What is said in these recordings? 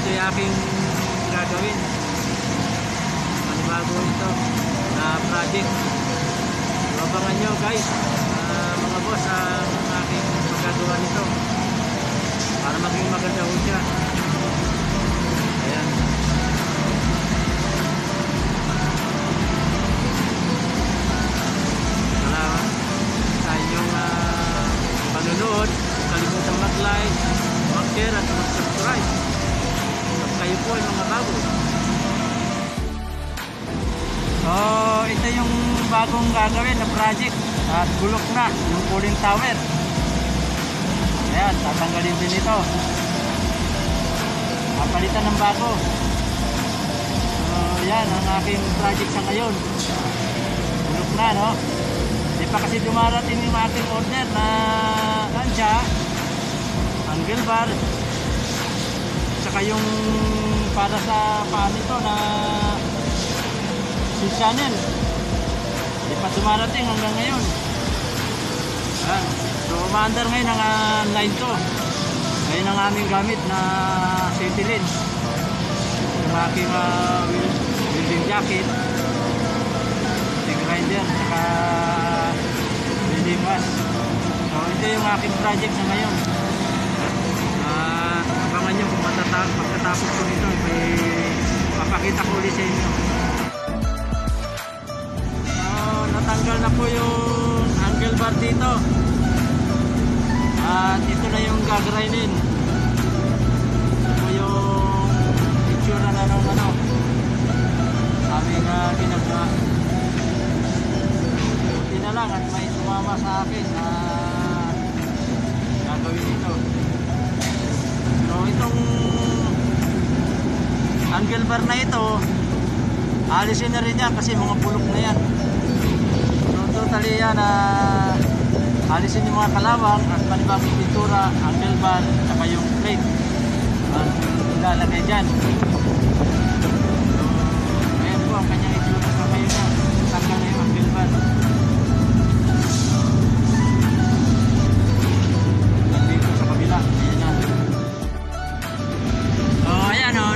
yung aking gagawin. Panibago ito na project. So, abangan nyo guys, mga boss, ang aking magagawa nito para maging maganda ho siya. Ayan. Salamat sa inyong panonood. Huwag kalimutan mag-like, mag-share at mag-subscribe at kayo po ay mga bago. So ito yung bagong gagawin na project at bulok na yung cooling tower. Ayan, tatanggalin din ito, papalitan ng bago. So yan ang aking project sa ngayon. Bulok na, no? Hindi pa kasi dumarating yung aking order na lansya, angle bar, saka yung para sa paan ito na si channel. Hindi pa dumarating hanggang ngayon. Ayan. So umaandar ngayon ang line to. Ngayon ang aming gamit na safety lens, yung aking welding jacket, grinder, saka welding wash. So ito yung aking project sa ngayon. Abangan nyo kung pagkatapos ko nito, papakita ko ulit sa inyo. So natanggal na po yung angle bar dito at ito na yung gagrainin. Ito po yung itsura na ng aming ginagawa. Na lang at may sumama sa akin na gagawin ito. So itong angle bar na ito, alisin na rin yan kasi mga bulok na yan. So totally yan, alisin yung mga kalawang at panibagong pintura, angle bar, saka yung plate ang ilalagay dyan. So ayan po ang kanyang itsura sa kayo na tanggal na yung angle bar.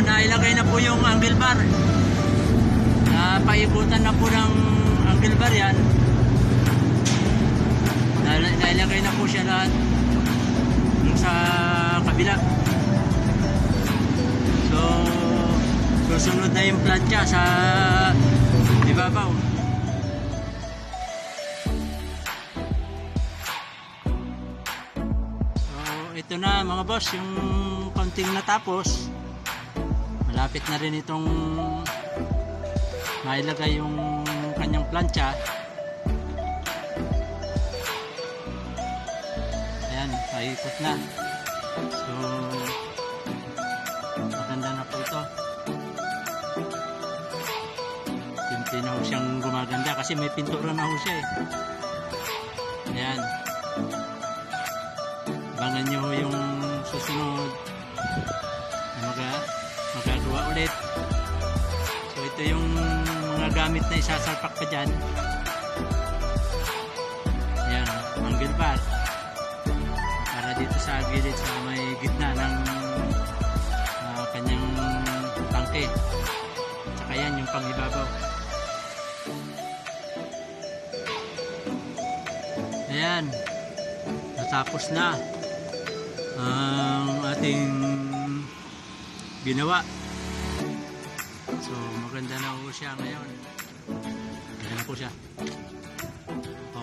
Nailagay na po yung angle bar. Paikutan na po ng angle bar yan. Nailagay na po siya lahat sa kabila. So susunod na yung plancha sa ibabaw. So ito na mga boss, yung counting natapos. Malapit na rin itong mailagay yung kanyang plancha. Ayan, paikot na. So maganda na po ito. Hindi na ho siyang gumaganda kasi may pintura na ho siya eh. Ayan, abangan nyo yung susunod na magagawa ulit. So ito yung mga gamit na isasalpak pa dyan. Ayan, angle bar para dito sa gilid sa may gitna ng kanyang tangke. Tsaka yan yung pangibabaw. Ayan, natapos na ang ating ginawa. So maganda na po siya ngayon. Maganda na po siya.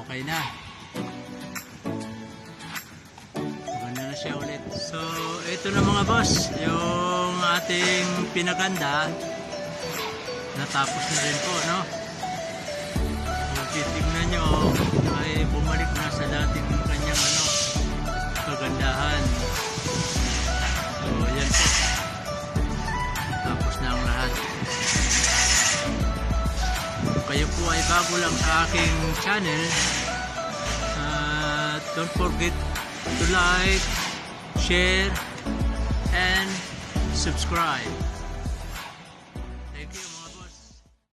Okay na. Maganda na siya ulit. So ito na mga boss, yung ating pinaganda natapos na rin po, no? Kung titignan nyo ay bumalik na sa dating kanyang kagandahan. So yan po, tapos na ang lahat. Kung kayo po ay bago lang sa aking channel, don't forget to like, share and subscribe.